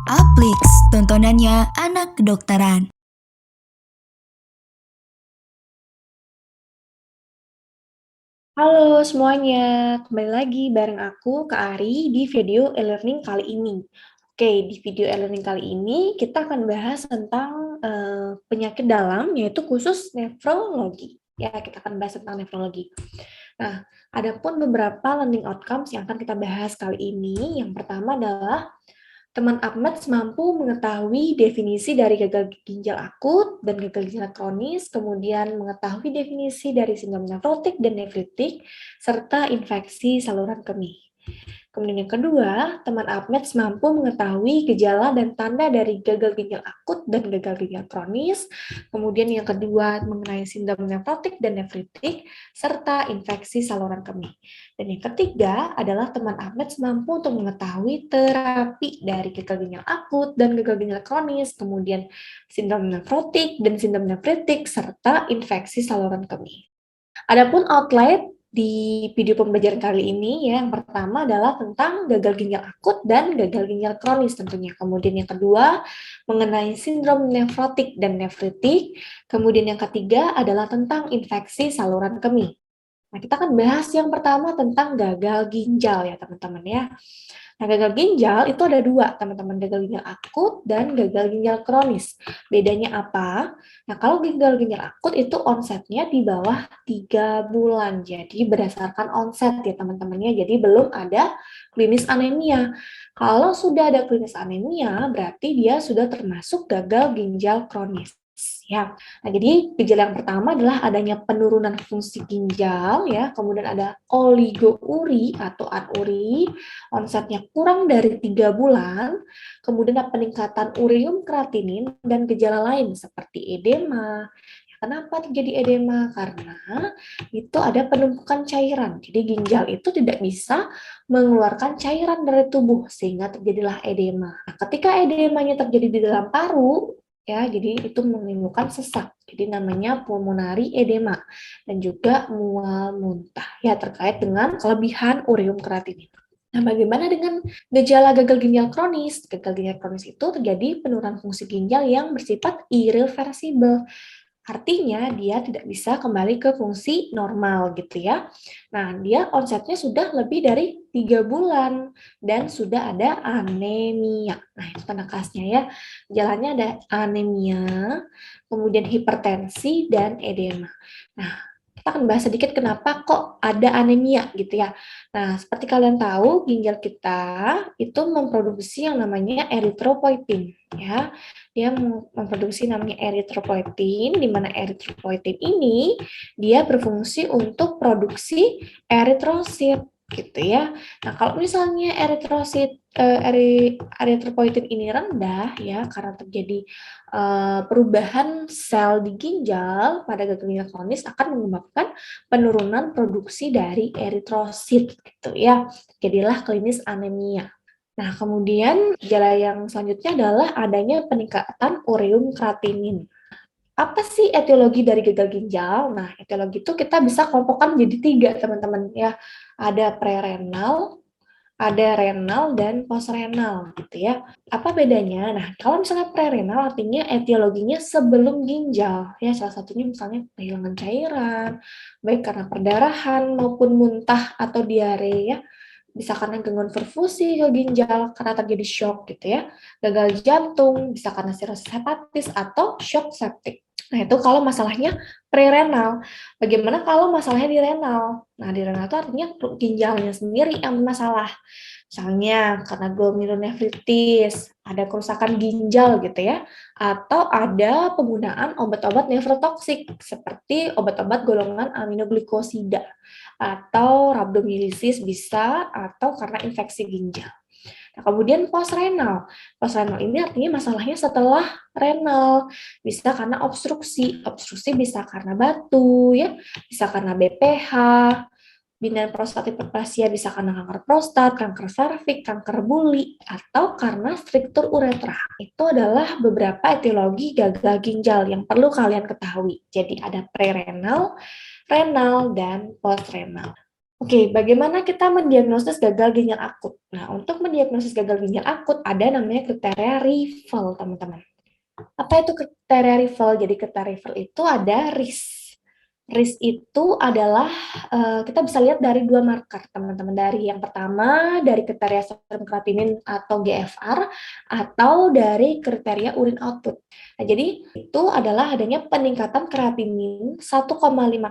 Aplix, tontonannya anak kedokteran. Halo semuanya, kembali lagi bareng aku, Kak Ari, di video e-learning kali ini. Oke, di video e-learning kali ini kita akan bahas tentang penyakit dalam, yaitu khusus nefrologi. Ya, kita akan bahas tentang nefrologi. Nah, ada pun beberapa learning outcomes yang akan kita bahas kali ini. Yang pertama adalah teman Ahmad mampu mengetahui definisi dari gagal ginjal akut dan gagal ginjal kronis, kemudian mengetahui definisi dari sindrom nefrotik dan nefritik, serta infeksi saluran kemih. Kemudian yang kedua, teman Ahmed mampu mengetahui gejala dan tanda dari gagal ginjal akut dan gagal ginjal kronis. Kemudian yang kedua, mengenai sindrom nefrotik dan nefritik, serta infeksi saluran kemih. Dan yang ketiga adalah teman Ahmed mampu untuk mengetahui terapi dari gagal ginjal akut dan gagal ginjal kronis, kemudian sindrom nefrotik dan sindrom nefritik, serta infeksi saluran kemih. Adapun outline di video pembelajaran kali ini ya, yang pertama adalah tentang gagal ginjal akut dan gagal ginjal kronis tentunya. Kemudian yang kedua mengenai sindrom nefrotik dan nefritik. Kemudian yang ketiga adalah tentang infeksi saluran kemih. Nah, kita akan bahas yang pertama tentang gagal ginjal ya teman-teman ya. Nah, gagal ginjal itu ada dua, teman-teman. Gagal ginjal akut dan gagal ginjal kronis. Bedanya apa? Nah, kalau gagal ginjal akut itu onsetnya di bawah 3 bulan. Jadi, berdasarkan onset ya, teman-temannya. Jadi, belum ada klinis anemia. Kalau sudah ada klinis anemia, berarti dia sudah termasuk gagal ginjal kronis. Ya. Nah, jadi gejala yang pertama adalah adanya penurunan fungsi ginjal ya, kemudian ada oligouri atau anuri, onsetnya kurang dari 3 bulan, kemudian ada peningkatan ureum kreatinin dan gejala lain seperti edema. Kenapa terjadi edema? Karena itu ada penumpukan cairan. Jadi ginjal itu tidak bisa mengeluarkan cairan dari tubuh sehingga terjadilah edema. Nah, ketika edemanya terjadi di dalam paru, ya, jadi itu menimbulkan sesak. Jadi namanya pulmonari edema dan juga mual muntah ya terkait dengan kelebihan ureum kreatinin. Nah, bagaimana dengan gejala gagal ginjal kronis? Gagal ginjal kronis itu terjadi penurunan fungsi ginjal yang bersifat irreversibel. Artinya dia tidak bisa kembali ke fungsi normal gitu ya. Nah, dia onsetnya sudah lebih dari 3 bulan dan sudah ada anemia. Nah, itu tanda khasnya ya. Jalannya ada anemia, kemudian hipertensi dan edema. Nah, kita akan bahas sedikit kenapa kok ada anemia gitu ya. Nah, seperti kalian tahu, ginjal kita itu memproduksi yang namanya eritropoietin ya. Dia memproduksi namanya eritropoietin, di mana eritropoietin ini dia berfungsi untuk produksi eritrosit gitu ya. Nah, kalau misalnya eritropoietin ini rendah ya karena terjadi perubahan sel di ginjal pada gagal ginjal kronis akan menyebabkan penurunan produksi dari eritrosit gitu ya. Jadilah klinis anemia. Nah, kemudian gejala yang selanjutnya adalah adanya peningkatan ureum kreatinin. Apa sih etiologi dari gagal ginjal? Nah, etiologi itu kita bisa kelompokkan menjadi tiga, teman-teman ya. Ada prerenal, ada renal, dan postrenal gitu ya. Apa bedanya? Nah, kalau misalnya prerenal artinya etiologinya sebelum ginjal ya. Salah satunya misalnya kehilangan cairan, baik karena perdarahan maupun muntah atau diare ya, bisa karena gangguan perfusi ke ginjal karena terjadi shock gitu ya, gagal jantung, bisa karena sirosis hepatis atau shock septik. Nah, itu kalau masalahnya prerenal. Bagaimana kalau masalahnya di renal? Nah, di renal itu artinya ginjalnya sendiri yang bermasalah. Misalnya karena glomerulonefritis, ada kerusakan ginjal gitu ya, atau ada penggunaan obat-obat nefrotoksik seperti obat-obat golongan aminoglikosida atau rhabdomyolysis bisa atau karena infeksi ginjal. Nah, kemudian postrenal. Postrenal ini artinya masalahnya setelah renal. Bisa karena obstruksi. Obstruksi bisa karena batu ya, bisa karena BPH, binal prostat hiperplasia bisa karena kanker prostat, kanker serviks, kanker buli, atau karena struktur uretra. Itu adalah beberapa etiologi gagal ginjal yang perlu kalian ketahui. Jadi ada prerenal, renal, dan postrenal. Oke, bagaimana kita mendiagnosis gagal ginjal akut? Nah, untuk mendiagnosis gagal ginjal akut ada namanya kriteria Rivel, teman-teman. Apa itu kriteria Rivel? Jadi kriteria Rivel itu ada RIS. RIS itu adalah kita bisa lihat dari dua marker, teman-teman. Dari yang pertama dari kriteria serum kreatinin atau GFR atau dari kriteria urin output. Nah, jadi itu adalah adanya peningkatan kreatinin 1,5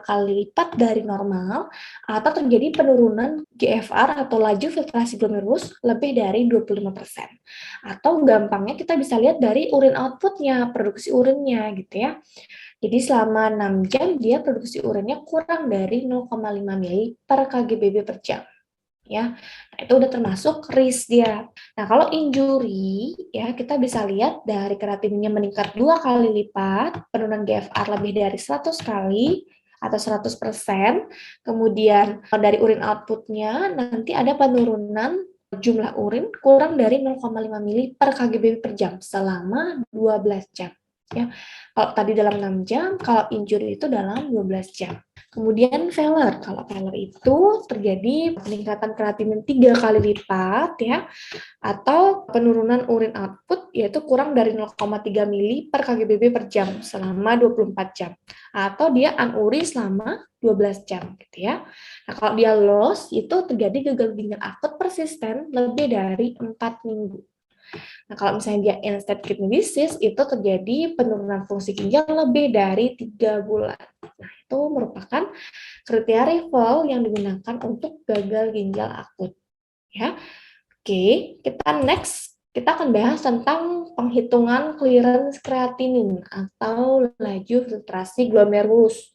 kali lipat dari normal atau terjadi penurunan GFR atau laju filtrasi glomerulus lebih dari 25%. Atau gampangnya kita bisa lihat dari urin outputnya, produksi urinnya gitu ya. Jadi selama 6 jam dia produksi urinnya kurang dari 0,5 mili per kgbb per jam. Ya, nah, itu udah termasuk RIS dia. Nah, kalau injury ya kita bisa lihat dari kreatininnya meningkat 2 kali lipat, penurunan GFR lebih dari 100 kali atau 100%. Kemudian dari urin outputnya nanti ada penurunan jumlah urin kurang dari 0,5 mili per kgbb per jam selama 12 jam. Ya, kalau tadi dalam 6 jam, kalau injury itu dalam 12 jam. Kemudian failure, kalau failure itu terjadi peningkatan kreatinin 3 kali lipat ya, atau penurunan urin output yaitu kurang dari 0,3 mili per kgbb per jam selama 24 jam. Atau dia anuri selama 12 jam gitu ya. Nah, kalau dia loss itu terjadi gagal ginjal akut persisten lebih dari 4 minggu. Nah, kalau misalnya dia end-stage kidney disease, itu terjadi penurunan fungsi ginjal lebih dari 3 bulan. Nah, itu merupakan kriteria Rivel yang digunakan untuk gagal ginjal akut. Ya, oke, kita next. Kita akan bahas tentang penghitungan clearance kreatinin atau laju filtrasi glomerulus.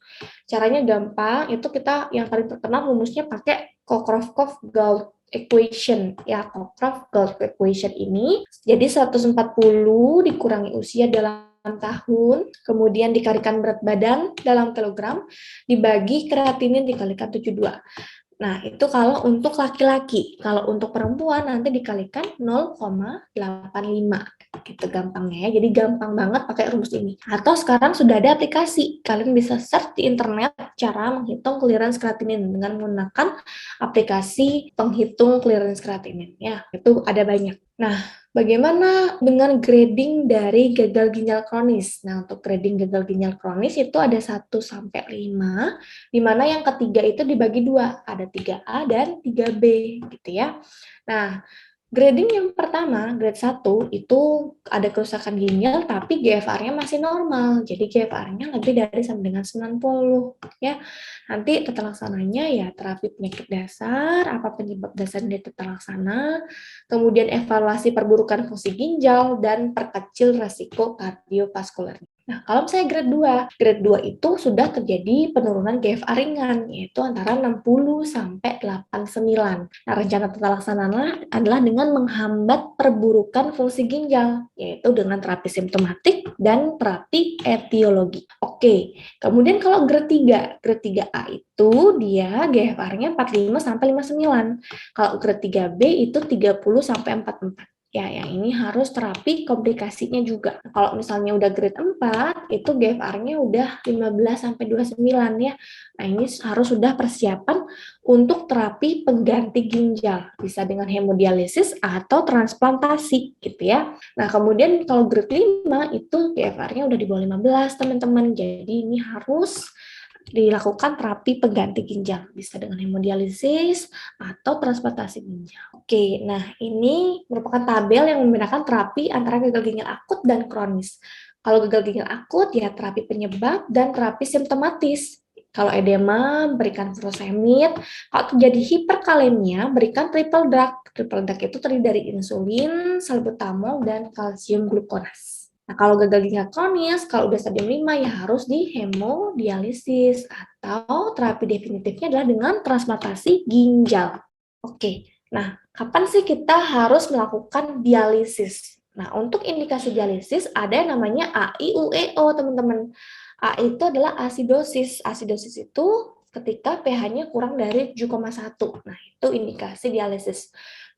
Caranya gampang, itu kita yang paling terkenal rumusnya pakai Cockcroft-Gault equation ya. Cockcroft-Gault equation ini jadi 140 dikurangi usia dalam tahun, kemudian dikalikan berat badan dalam kilogram, dibagi kreatinin dikalikan 72. Nah, itu kalau untuk laki-laki. Kalau untuk perempuan nanti dikalikan 0,85. Gitu gampangnya ya. Jadi gampang banget pakai rumus ini. Atau sekarang sudah ada aplikasi. Kalian bisa search di internet cara menghitung clearance kreatinin dengan menggunakan aplikasi penghitung clearance kreatinin. Ya, itu ada banyak. Nah, bagaimana dengan grading dari gagal ginjal kronis? Nah, untuk grading gagal ginjal kronis itu ada 1 sampai 5, di mana yang ketiga itu dibagi dua, ada 3A dan 3B gitu ya. Nah, grading yang pertama, grade 1 itu ada kerusakan ginjal tapi GFR-nya masih normal. Jadi GFR-nya lebih dari sama dengan 90 ya. Nanti tata laksananya ya terapi penyakit dasar, apa penyebab dasar dari tata laksana, kemudian evaluasi perburukan fungsi ginjal dan perkecil resiko kardiovaskuler. Nah, kalau misalnya grade 2 itu sudah terjadi penurunan GFR ringan, yaitu antara 60 sampai 89. Nah, rencana tata laksana adalah dengan menghambat perburukan fungsi ginjal, yaitu dengan terapi simptomatik dan terapi etiologi. Oke, kemudian kalau grade 3A itu dia GFR-nya 45 sampai 59. Kalau grade 3B itu 30 sampai 44. Ya, yang ini harus terapi komplikasinya juga. Kalau misalnya udah grade 4, itu GFR-nya udah 15 sampai 29 ya. Nah, ini harus sudah persiapan untuk terapi pengganti ginjal. Bisa dengan hemodialisis atau transplantasi gitu ya. Nah, kemudian kalau grade 5 itu GFR-nya udah di bawah 15, teman-teman. Jadi ini harus dilakukan terapi pengganti ginjal, bisa dengan hemodialisis atau transplantasi ginjal. Oke, nah ini merupakan tabel yang membedakan terapi antara gagal ginjal akut dan kronis. Kalau gagal ginjal akut ya terapi penyebab dan terapi simptomatis. Kalau edema, berikan furosemid. Kalau terjadi hiperkalemia, berikan triple drug. Triple drug itu terdiri dari insulin, salbutamol, dan kalsium glukonase. Nah, kalau gagal ginjal kronis, kalau udah stadium 5 ya harus di hemodialisis atau terapi definitifnya adalah dengan transplantasi ginjal. Oke, nah kapan sih kita harus melakukan dialisis? Nah, untuk indikasi dialisis ada yang namanya AIUEO, teman-teman. A itu adalah asidosis. Asidosis itu ketika pH-nya kurang dari 7,1. Nah, itu indikasi dialisis.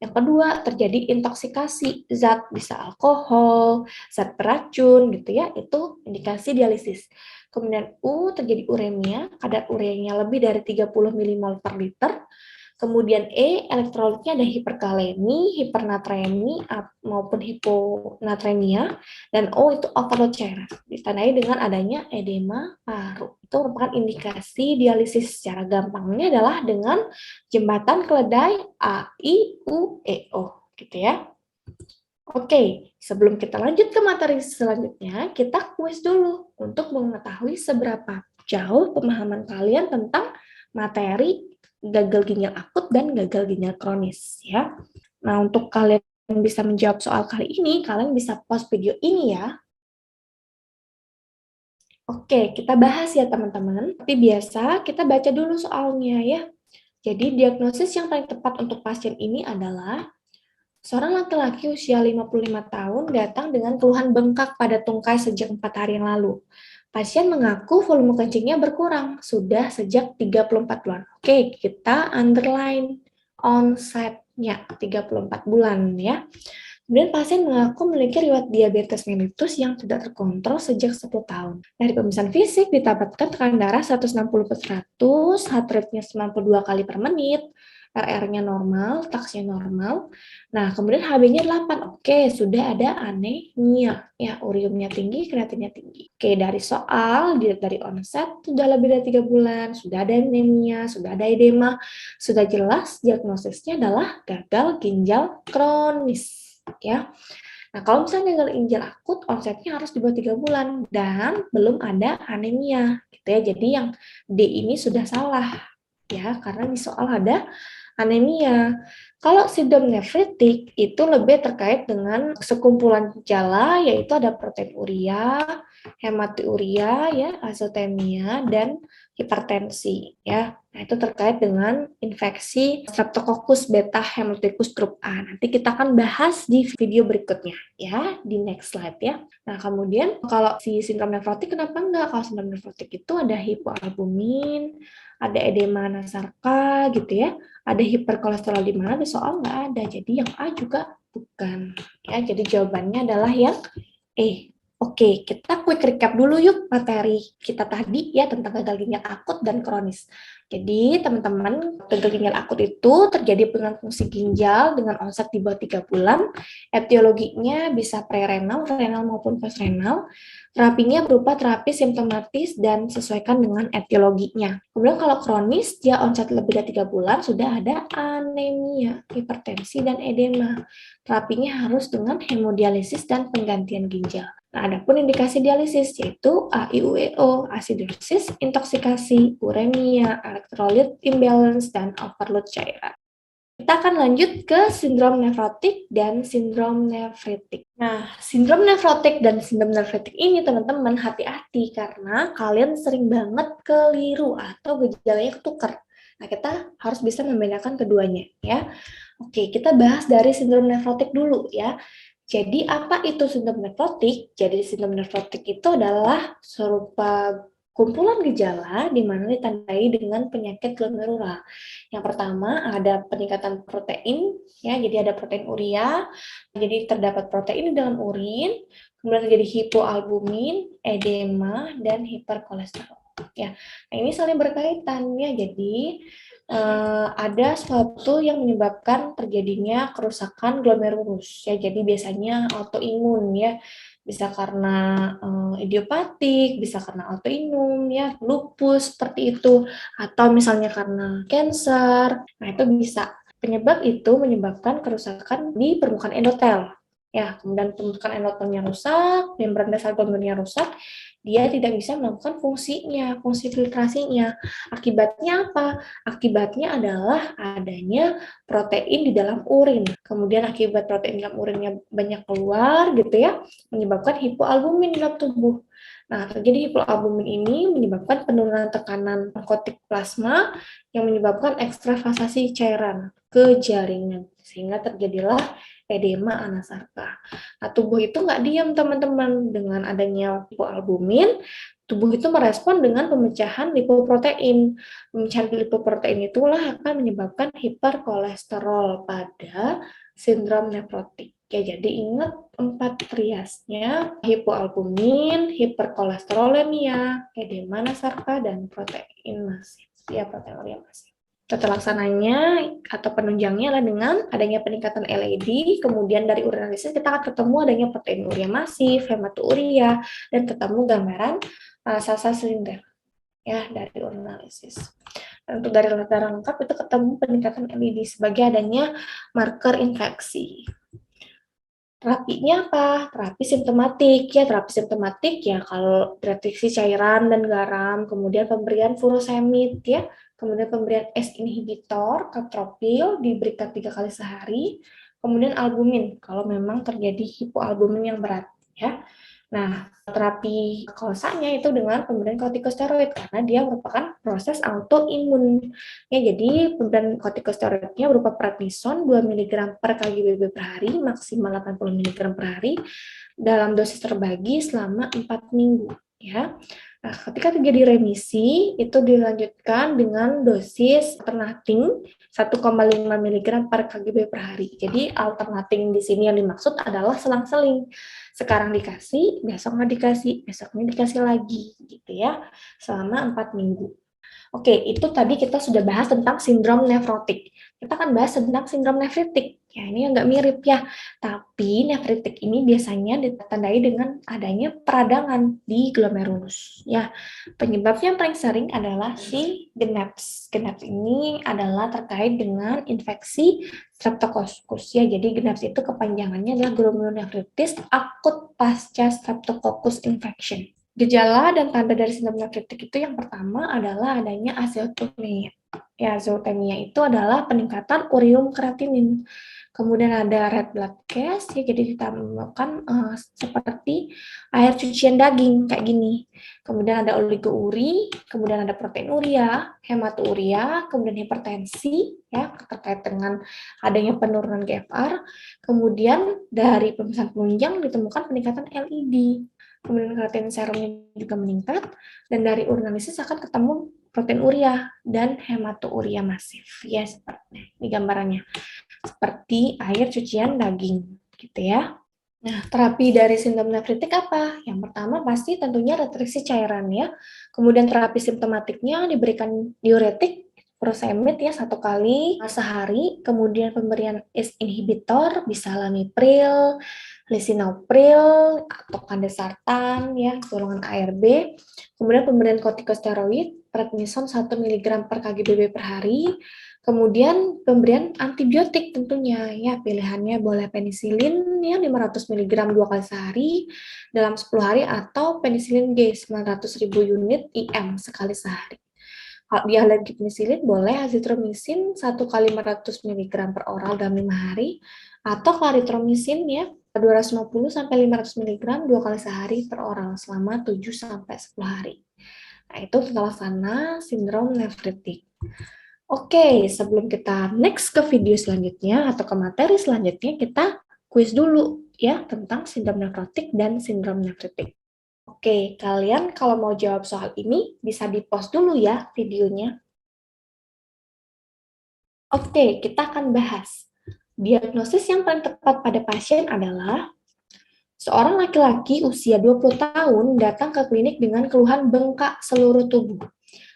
Yang kedua, terjadi intoksikasi zat, bisa alkohol, zat beracun gitu ya, itu indikasi dialisis. Kemudian U, terjadi uremia, kadar ureanya lebih dari 30 mmol per liter. Kemudian E, elektrolitnya ada hiperkalemi, hipernatremi, maupun hiponatremia. Dan O itu overload cairan, ditandai dengan adanya edema paru. Itu merupakan indikasi dialisis. Secara gampangnya adalah dengan jembatan keledai A, I, U, E, O. Gitu ya. Oke, sebelum kita lanjut ke materi selanjutnya, kita kuis dulu untuk mengetahui seberapa jauh pemahaman kalian tentang materi gagal ginjal akut dan gagal ginjal kronis ya. Nah, untuk kalian yang bisa menjawab soal kali ini, kalian bisa pause video ini ya. Oke, kita bahas ya teman-teman. Tapi biasa kita baca dulu soalnya ya. Jadi diagnosis yang paling tepat untuk pasien ini adalah seorang laki-laki usia 55 tahun datang dengan keluhan bengkak pada tungkai sejak 4 hari yang lalu. Pasien mengaku volume kencingnya berkurang sudah sejak 34 bulan. Oke, kita underline onset-nya 34 bulan ya. Kemudian pasien mengaku memiliki riwayat diabetes mellitus yang tidak terkontrol sejak 10 tahun. Dari pemeriksaan fisik didapatkan tekanan darah 160/100, heart rate-nya 92 kali per menit, RR-nya normal, taksnya normal. Nah, kemudian HB-nya 8. Oke, sudah ada anemia. Ya, uriumnya tinggi, kreatinnya tinggi. Oke, dari soal, dari onset, sudah lebih dari 3 bulan, sudah ada anemia, sudah ada edema, sudah jelas diagnosisnya adalah gagal ginjal kronis. Ya. Nah, kalau misalnya gagal ginjal akut, onsetnya harus di bawah 3 bulan dan belum ada anemia, gitu ya. Jadi yang D ini sudah salah ya, karena di soal ada anemia. Kalau sindrom nefritik itu lebih terkait dengan sekumpulan gejala, yaitu ada proteinuria, hematuria, ya, azotemia, dan hipertensi. Ya, nah itu terkait dengan infeksi Streptococcus beta haemolyticus grup A. Nanti kita akan bahas di video berikutnya, ya, di next slide ya. Nah, kemudian kalau si sindrom nefrotik kenapa enggak? Kalau sindrom nefrotik itu ada hipoalbumin, ada edema anasarka gitu ya, ada hiperkolesterol di mana di soal nggak ada, jadi yang A juga bukan ya. Jadi jawabannya adalah yang E. Oke, kita quick recap dulu yuk materi kita tadi ya tentang gagal ginjal akut dan kronis. Jadi teman-teman, gagal ginjal akut itu terjadi penurunan fungsi ginjal dengan onset di bawah 3 bulan. Etiologinya bisa prerenal, renal maupun postrenal. Terapinya berupa terapi simptomatis dan sesuaikan dengan etiologinya. Kemudian kalau kronis, dia onset lebih dari 3 bulan, sudah ada anemia, hipertensi, dan edema. Terapinya harus dengan hemodialisis dan penggantian ginjal. Nah, adapun indikasi dialisis yaitu AIUEO, asidosis, intoksikasi, uremia, elektrolit imbalance, dan overload cairan. Kita akan lanjut ke sindrom nefrotik dan sindrom nefritik. Nah, sindrom nefrotik dan sindrom nefritik ini teman-teman hati-hati karena kalian sering banget keliru atau gejalanya ketukar. Nah, kita harus bisa membedakan keduanya ya. Oke, kita bahas dari sindrom nefrotik dulu ya. Jadi apa itu sindrom nefrotik? Jadi sindrom nefrotik itu adalah serupa kumpulan gejala di mana ditandai dengan penyakit glomerular. Yang pertama ada peningkatan protein, ya, jadi ada proteinuria, jadi terdapat protein di dalam urin, kemudian terjadi hipoalbumin, edema, dan hiperkolesterol. Ya, nah ini saling berkaitan ya. Jadi ada suatu yang menyebabkan terjadinya kerusakan glomerulus ya. Jadi biasanya autoimun ya. Bisa karena idiopatik, bisa karena autoimun ya, lupus seperti itu, atau misalnya karena cancer. Nah, itu bisa. Penyebab itu menyebabkan kerusakan di permukaan endotel. Ya, kemudian permukaan endotelnya rusak, membran dasar glomerulnya rusak, dia tidak bisa melakukan fungsinya, fungsi filtrasinya. Akibatnya apa? Akibatnya adalah adanya protein di dalam urin. Kemudian akibat protein dalam urinnya banyak keluar gitu ya, menyebabkan hipoalbumin dalam tubuh. Nah, terjadi hipoalbumin ini menyebabkan penurunan tekanan onkotik plasma yang menyebabkan ekstravasasi cairan ke jaringan, sehingga terjadilah edema anasarka. Nah, tubuh itu nggak diam, teman-teman. Dengan adanya hipoalbumin, tubuh itu merespon dengan pemecahan lipoprotein. Pemecahan lipoprotein itulah akan menyebabkan hiperkolesterol pada sindrom nefrotik. Ya, jadi ingat 4 triasnya: hipoalbumin, hiperkolesterolemia, edema anasarka, dan protein masif. Ya, proteinuria masif. Tata laksananya atau penunjangnya adalah dengan adanya peningkatan LED, kemudian dari urinalisis kita akan ketemu adanya proteinuria masif, hematuria, dan ketemu gambaran sel-sel silinder ya dari urinalisis. Dan untuk dari data lengkap itu ketemu peningkatan LED sebagai adanya marker infeksi. Terapinya apa? Terapi simptomatik. Ya, terapi simptomatik ya kalau deteksi cairan dan garam, kemudian pemberian furosemid ya, kemudian pemberian ACE inhibitor, kapropil diberikan 3 kali sehari, kemudian albumin kalau memang terjadi hipoalbumin yang berat ya. Nah, terapi kolosanya itu dengan pemberian kortikosteroid karena dia merupakan proses autoimun. Ya, jadi pemberian kortikosteroidnya berupa prednison 2 mg per kg/BB per hari, maksimal 80 mg per hari dalam dosis terbagi selama 4 minggu ya. Nah, ketika terjadi remisi itu dilanjutkan dengan dosis alternating 1,5 mg per kg per hari. Jadi alternating di sini yang dimaksud adalah selang-seling. Sekarang dikasih, besok nggak dikasih, besoknya dikasih lagi gitu ya, selama 4 minggu. Oke, itu tadi kita sudah bahas tentang sindrom nefrotik. Kita akan bahas tentang sindrom nefritik. Ya, ini agak mirip ya. Tapi nefritik ini biasanya ditandai dengan adanya peradangan di glomerulus. Ya, penyebabnya yang paling sering adalah si GENAPS. GENAPS ini adalah terkait dengan infeksi Streptococcus ya. Jadi GENAPS itu kepanjangannya adalah glomerulonefritis akut pasca Streptococcus infection. Gejala dan tanda dari sindrom nefritik itu yang pertama adalah adanya azeotemia. Ya, azeotemia itu adalah peningkatan urium kreatinin. Kemudian ada red blood case, ya, jadi ditambahkan seperti air cucian daging kayak gini. Kemudian ada oligouri, kemudian ada proteinuria, hematuria, kemudian hipertensi, ya terkait dengan adanya penurunan GFR. Kemudian dari pemeriksaan penunjang ditemukan peningkatan LED. Kemudian kreatinin serumnya juga meningkat, dan dari urinalisis akan ketemu proteinuria dan hematuria masif. Ya, seperti ini gambarannya. Seperti air cucian daging, gitu ya. Nah, terapi dari sindrom nefritik apa? Yang pertama pasti tentunya restriksi cairan ya. Kemudian terapi simptomatiknya diberikan diuretik, furosemid ya 1 kali sehari. Kemudian pemberian ACE inhibitor bisa lamipril, lisinopril atau kandesartan ya golongan ARB. Kemudian pemberian kortikosteroid, prednison 1 mg per kg/BB per hari. Kemudian pemberian antibiotik tentunya ya, pilihannya boleh penisilin ya 500 mg 2 kali sehari dalam 10 hari atau penisilin G 900.000 unit IM sekali sehari. Kalau dia alergi penisilin boleh azitromisin 1 kali 500 mg per oral dalam 5 hari atau klaritromisin ya 250 sampai 500 mg 2 kali sehari per oral selama 7 sampai 10 hari. Nah, itu tata laksana sindrom nefritik. Oke, sebelum kita next ke video selanjutnya atau ke materi selanjutnya, kita kuis dulu ya tentang sindrom nefrotik dan sindrom nefritik. Oke, kalian kalau mau jawab soal ini bisa di-pause dulu ya videonya. Oke, kita akan bahas. Diagnosis yang paling tepat pada pasien adalah seorang laki-laki usia 20 tahun datang ke klinik dengan keluhan bengkak seluruh tubuh.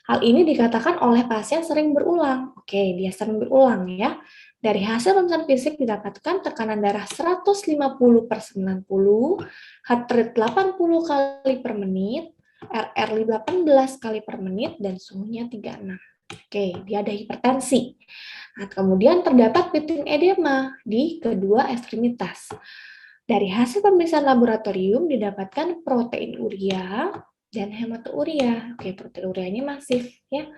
Hal ini dikatakan oleh pasien sering berulang. Oke, dia sering berulang ya. Dari hasil pemeriksaan fisik didapatkan tekanan darah 150/90, heart rate 80 kali per menit, RR 18 kali per menit, dan suhunya 36. Oke, dia ada hipertensi. Nah, kemudian terdapat pitting edema di kedua ekstremitas. Dari hasil pemeriksaan laboratorium didapatkan proteinuria dan hematuria. Oke, proteinurianya masif ya.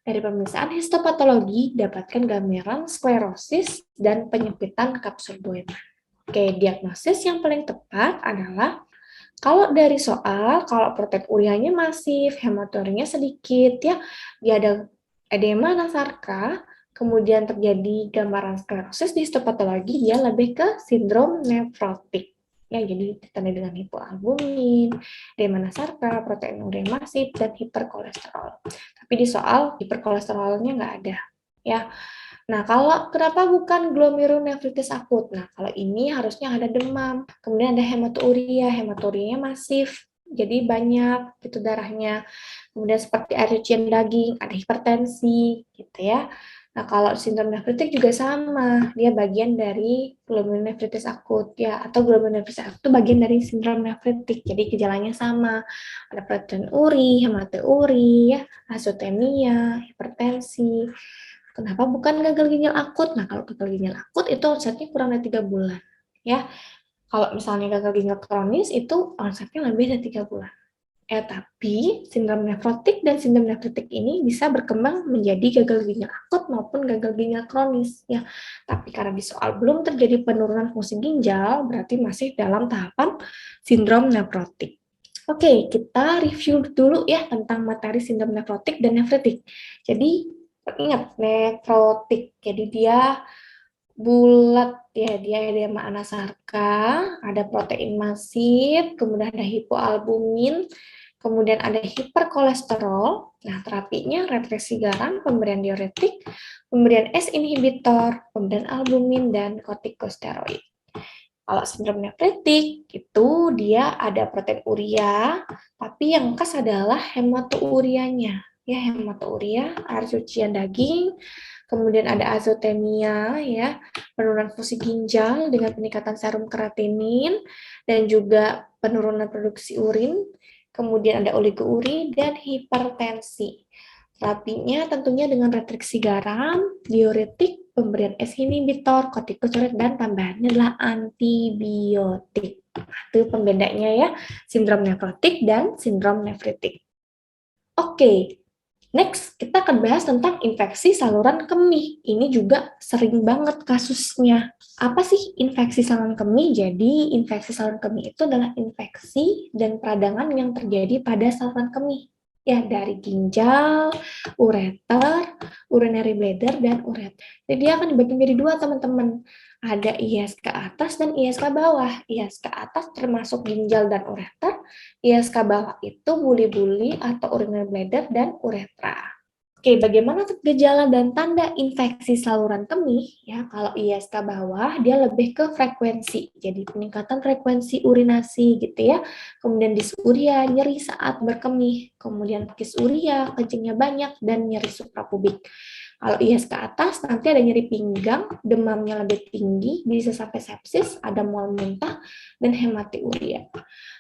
Dari pemeriksaan histopatologi dapatkan gambaran sklerosis dan penyempitan kapsul Bowman. Oke, diagnosis yang paling tepat adalah kalau dari soal, kalau proteinurianya masif, hematurianya sedikit ya, dia ada edema nasarka, kemudian terjadi gambaran sklerosis di histopatologi, dia lebih ke sindrom nefrotik. Ya, jadi ditandai dengan hipoalbumin, edema nasarka, proteinuria masif, dan hiperkolesterol. Tapi di soal hiperkolesterolnya nggak ada. Ya, nah kalau kenapa bukan glomerulonefritis akut? Nah, kalau ini harusnya ada demam, kemudian ada hematuria, hematurianya masif, jadi banyak gitu darahnya. Kemudian seperti air cucian daging, ada hipertensi, gitu ya. Nah, kalau sindrom nefritik juga sama, dia bagian dari glomerulonefritis akut ya, atau glomerulonefritis akut itu bagian dari sindrom nefritik. Jadi gejalanya sama, ada proteinuri, hematouri, ya, azotemia, hipertensi. Kenapa bukan gagal ginjal akut? Nah, kalau gagal ginjal akut itu onsetnya kurang dari 3 bulan, ya. Kalau misalnya gagal ginjal kronis itu onsetnya lebih dari 3 bulan. Tapi sindrom nefrotik dan sindrom nefritik ini bisa berkembang menjadi gagal ginjal akut maupun gagal ginjal kronis ya. Tapi karena di soal belum terjadi penurunan fungsi ginjal, berarti masih dalam tahapan sindrom nefrotik. Oke, kita review dulu ya tentang materi sindrom nefrotik dan nefritik. Jadi ingat nefrotik, jadi dia bulat ya, dia edema anasarka, ada protein masif, kemudian ada hipoalbumin, kemudian ada hiperkolesterol. Nah, terapinya restriksi garam, pemberian diuretik, pemberian ACE inhibitor, pemberian albumin, dan kortikosteroid. Kalau sindrom nefritik, itu dia ada protein urea, tapi yang khas adalah hematourianya. Ya, hematuria, air cucian daging, kemudian ada azotemia, ya, penurunan fungsi ginjal dengan peningkatan serum kreatinin, dan juga penurunan produksi urin, kemudian ada oligouri, dan hipertensi. Terapinya tentunya dengan restriksi garam, diuretik, pemberian ACE inhibitor, kortikosteroid, dan tambahannya adalah antibiotik. Nah, itu pembedanya ya, sindrom nefrotik dan sindrom nefritik. Oke, next, kita akan bahas tentang infeksi saluran kemih. Ini juga sering banget kasusnya. Apa sih infeksi saluran kemih? Jadi, infeksi saluran kemih itu adalah infeksi dan peradangan yang terjadi pada saluran kemih. Ya, dari ginjal, ureter, urinary bladder, dan ureter. Jadi, dia akan dibagi menjadi dua, teman-teman. Ada ISK atas dan ISK bawah. ISK atas termasuk ginjal dan ureter, ISK bawah itu buli-buli atau urinary bladder dan uretra. Oke, bagaimana gejala dan tanda infeksi saluran kemih? Ya, kalau ISK bawah dia lebih ke frekuensi, jadi peningkatan frekuensi urinasi gitu ya. Kemudian dysuria, nyeri saat berkemih. Kemudian dysuria, kencingnya banyak dan nyeri suprapubik. Kalau ISK atas nanti ada nyeri pinggang, demamnya lebih tinggi, bisa sampai sepsis, ada mual muntah dan hematuria.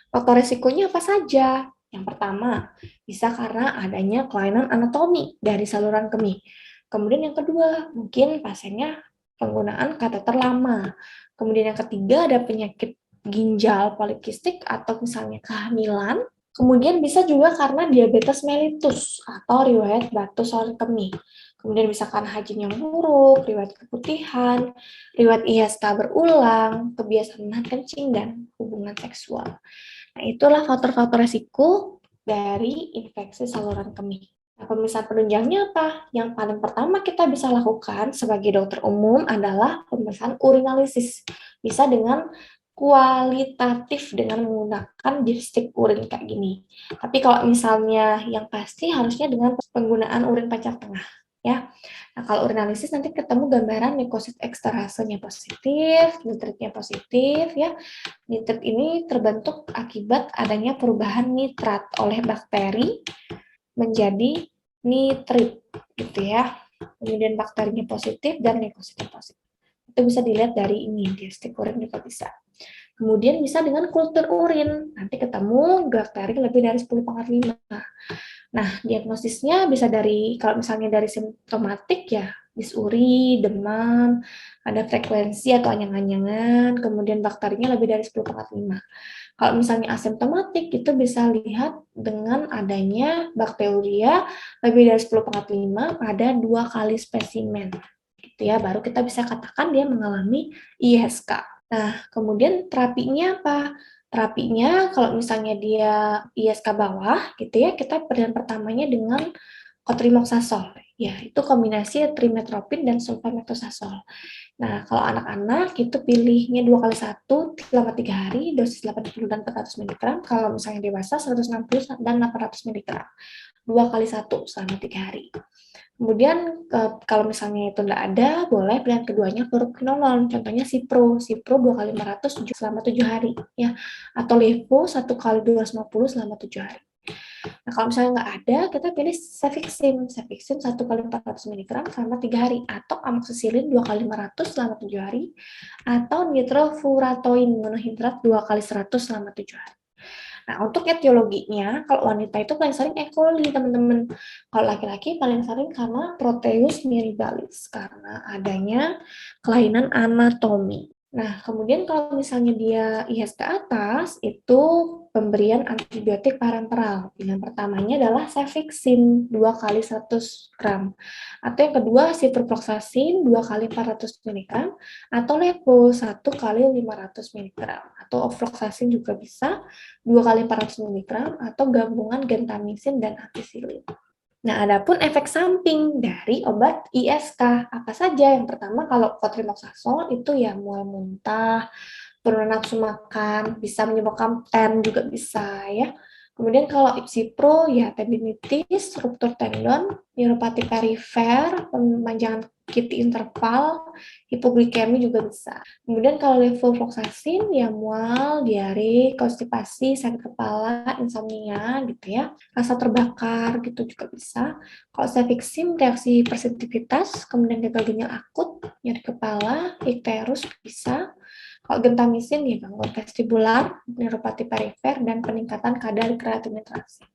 Faktor resikonya apa saja? Yang pertama, bisa karena adanya kelainan anatomi dari saluran kemih. Kemudian yang kedua, mungkin pasiennya penggunaan kateter lama. Kemudian yang ketiga, ada penyakit ginjal polikistik atau misalnya kehamilan. Kemudian bisa juga karena diabetes mellitus atau riwayat batu saluran kemih. Kemudian bisa karena hajin yang buruk, riwayat keputihan, riwayat ISK berulang, kebiasaan menahan kencing, dan hubungan seksual. Nah, itulah faktor-faktor resiko dari infeksi saluran kemih. Nah, pemeriksaan penunjangnya apa? Yang paling pertama kita bisa lakukan sebagai dokter umum adalah pemeriksaan urinalisis. Bisa dengan kualitatif dengan menggunakan dipstick urin kayak gini. Tapi kalau misalnya yang pasti harusnya dengan penggunaan urin pancar tengah ya. Nah, kalau urinalisis nanti ketemu gambaran leukosit ekstrasenya positif, nitritnya positif ya. Nitrit ini terbentuk akibat adanya perubahan nitrat oleh bakteri menjadi nitrit gitu ya. Kemudian bakterinya positif dan leukositnya positif. Itu bisa dilihat dari ini, diagnostik urin juga bisa. Kemudian bisa dengan kultur urin, nanti ketemu bakteri lebih dari 10⁻5. Nah, diagnosisnya bisa dari, kalau misalnya dari simptomatik ya, disuri, demam, ada frekuensi atau anyang-anyangan, kemudian bakterinya lebih dari 10⁻5. Kalau misalnya asimptomatik, itu bisa lihat dengan adanya bakteria lebih dari 10⁻5 pada 2 kali spesimen. Gitu ya, baru kita bisa katakan dia mengalami ISK. Nah, kemudian terapinya apa? Terapinya kalau misalnya dia ISK bawah gitu ya, kita pilihan pertamanya dengan cotrimoxazole. Ya, itu kombinasi trimetoprim dan sulfametosazole. Nah, kalau anak-anak itu pilihnya 2 kali 1 selama 3 hari, dosis 80 dan 400 mg. Kalau misalnya dewasa 160 dan 800 mg. 2 kali 1 selama 3 hari. Kemudian kalau misalnya itu tidak ada, boleh pilihan keduanya fluoroquinolone, contohnya Cipro 2 kali 500 selama 7 hari, ya, atau Levo 1 kali 250 selama 7 hari. Nah, kalau misalnya nggak ada, kita pilih cefixime. Cefixime 1 kali 400 mg selama 3 hari, atau amoxicillin 2 kali 500 selama 7 hari, atau nitrofuratoin monohidrat 2 kali 100 selama 7 hari. Nah, untuk etiologinya, kalau wanita itu paling sering E. coli, teman-teman. Kalau laki-laki paling sering karena Proteus mirabilis, karena adanya kelainan anatomi. Nah, kemudian kalau misalnya dia IS ke atas, itu pemberian antibiotik parenteral. Pilihan pertamanya adalah cefixime 2 kali 100 gram. Atau yang kedua, ciprofloxacin 2 kali 400 mg. Atau levo 1 kali 500 mg. Atau ofloxacin juga bisa 2 kali 400 mg. Atau gabungan gentamisin dan ampicillin. Nah, adapun efek samping dari obat ISK apa saja? Yang pertama, kalau cotrimoxazole itu ya mual muntah, penurunan nafsu makan, bisa menyebabkan TEN juga bisa ya. Kemudian kalau Ipsipro ya tendinitis, ruptur tendon, neuropati perifer, pemanjangan QT interval, hipoglikemi juga bisa. Kemudian kalau levofloxacin ya mual, diare, konstipasi, sakit kepala, insomnia gitu ya. Rasa terbakar gitu juga bisa. Kalau cefixime reaksi persensitivitas, kemudian gagal ginjal akut, nyeri kepala, ikterus bisa. Kalau gentamisin ya gangguan vestibular, neuropati perifer, dan peningkatan kadar kreatinitrasi.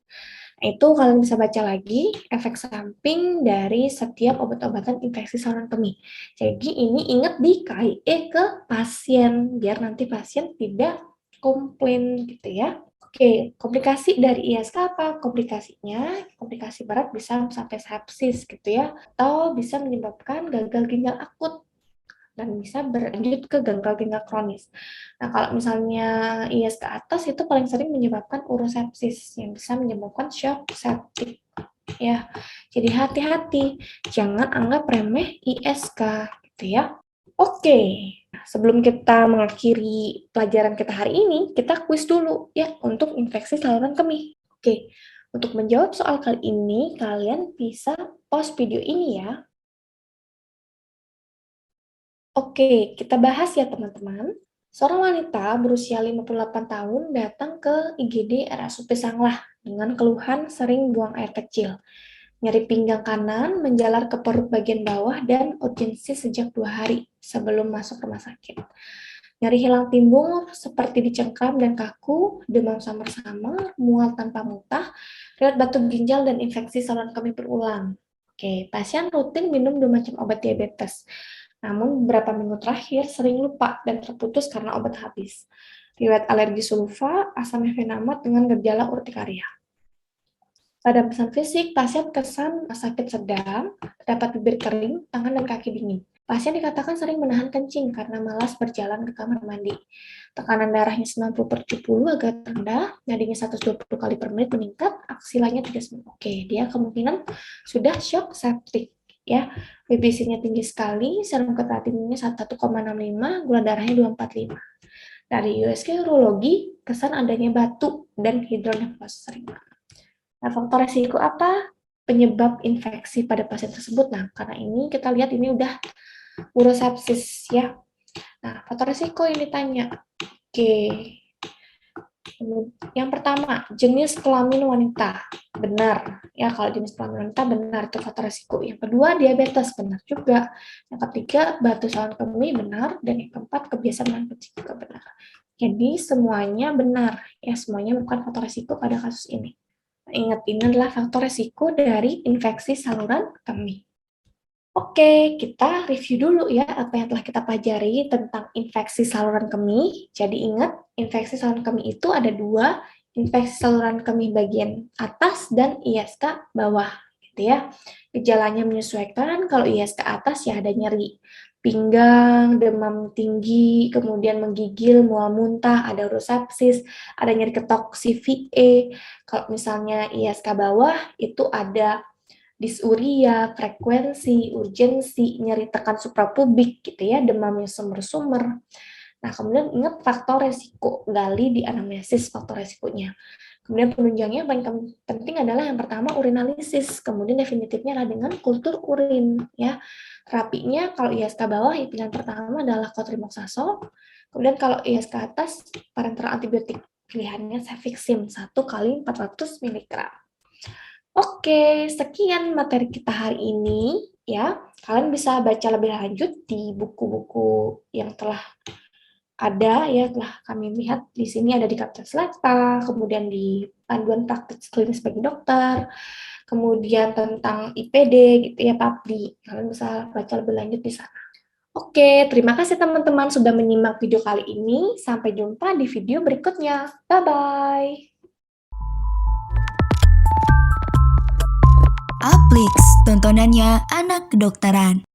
Nah, itu kalian bisa baca lagi efek samping dari setiap obat-obatan infeksi saluran kemih. Jadi ini ingat di KIE ke pasien, biar nanti pasien tidak komplain gitu ya. Oke, komplikasi dari ISK apa? Komplikasi berat bisa sampai sepsis gitu ya, atau bisa menyebabkan gagal ginjal akut dan bisa berlanjut ke gagal ginjal kronis. Nah, kalau misalnya IS ke atas itu paling sering menyebabkan urosepsis yang bisa menyebabkan shock septic. Ya, jadi hati-hati, jangan anggap remeh ISK gitu ya. Oke, sebelum kita mengakhiri pelajaran kita hari ini, kita kuis dulu ya untuk infeksi saluran kemih. Oke, untuk menjawab soal kali ini, kalian bisa pause video ini ya. Oke, kita bahas ya teman-teman. Seorang wanita berusia 58 tahun datang ke IGD RSUP Sanglah dengan keluhan sering buang air kecil, nyeri pinggang kanan, menjalar ke perut bagian bawah, dan urgensi sejak 2 hari sebelum masuk rumah sakit. Nyeri hilang timbul seperti dicengkram dan kaku, demam samar-samar, mual tanpa muntah, riwayat batuk ginjal, dan infeksi saluran kemih berulang. Oke, pasien rutin minum 2 macam obat diabetes. Namun beberapa minggu terakhir sering lupa dan terputus karena obat habis. Riwayat alergi sulfa, asam efenamat dengan gejala urtikaria. Pada pesan fisik, pasien kesan sakit sedang, terdapat bibir kering, tangan dan kaki dingin. Pasien dikatakan sering menahan kencing karena malas berjalan ke kamar mandi. Tekanan darahnya 90 per 70 agak rendah, nadinya 120 kali per menit meningkat, aksilanya tidak sembuh. Oke, dia kemungkinan sudah shock septic. Ya, BBC-nya tinggi sekali, serum kreatininnya 1,65, gula darahnya 245. Dari USG urologi, kesan adanya batu dan hidronefrosis ringan. Nah, faktor resiko apa? Penyebab infeksi pada pasien tersebut. Nah, karena ini kita lihat ini udah urosepsis ya. Nah, faktor resiko yang ditanya. Oke. Yang pertama, jenis kelamin wanita. Benar. Ya, kalau jenis kelamin wanita benar itu faktor resiko. Yang kedua, diabetes. Benar juga. Yang ketiga, batu saluran kemih. Benar. Dan yang keempat, kebiasaan makan kecil juga benar. Jadi, semuanya benar. Ya, semuanya bukan faktor resiko pada kasus ini. Ingat, ini adalah faktor resiko dari infeksi saluran kemih. Oke, kita review dulu ya apa yang telah kita pelajari tentang infeksi saluran kemih. Jadi ingat, infeksi saluran kemih itu ada 2, infeksi saluran kemih bagian atas dan ISK bawah, gitu ya. Gejalanya menyesuaikan, kalau ISK atas ya ada nyeri pinggang, demam tinggi, kemudian menggigil, mual muntah, ada urosepsis, ada nyeri ketok CVA. Kalau misalnya ISK bawah itu ada disuria, frekuensi, urgensi, nyeri tekan suprapubik gitu ya, demamnya sumber-sumber. Nah, kemudian ingat faktor resiko, gali di anamnesis faktor resikonya. Kemudian penunjangnya yang paling penting adalah yang pertama urinalisis, kemudian definitifnya adalah dengan kultur urin ya. Terapinya kalau ISK bawah pilihan pertama adalah cotrimoxazole, kemudian kalau ISK atas parenteral antibiotik pilihannya cefixime 1 kali 400 mg. Oke, sekian materi kita hari ini ya. Kalian bisa baca lebih lanjut di buku-buku yang telah ada ya, telah kami lihat di sini ada di Kapten Selekta, kemudian di panduan praktik klinis bagi dokter, kemudian tentang IPD gitu ya, PAPDI. Kalian bisa baca lebih lanjut di sana. Oke, terima kasih teman-teman sudah menyimak video kali ini. Sampai jumpa di video berikutnya. Bye-bye. Aplix, tontonannya anak kedokteran.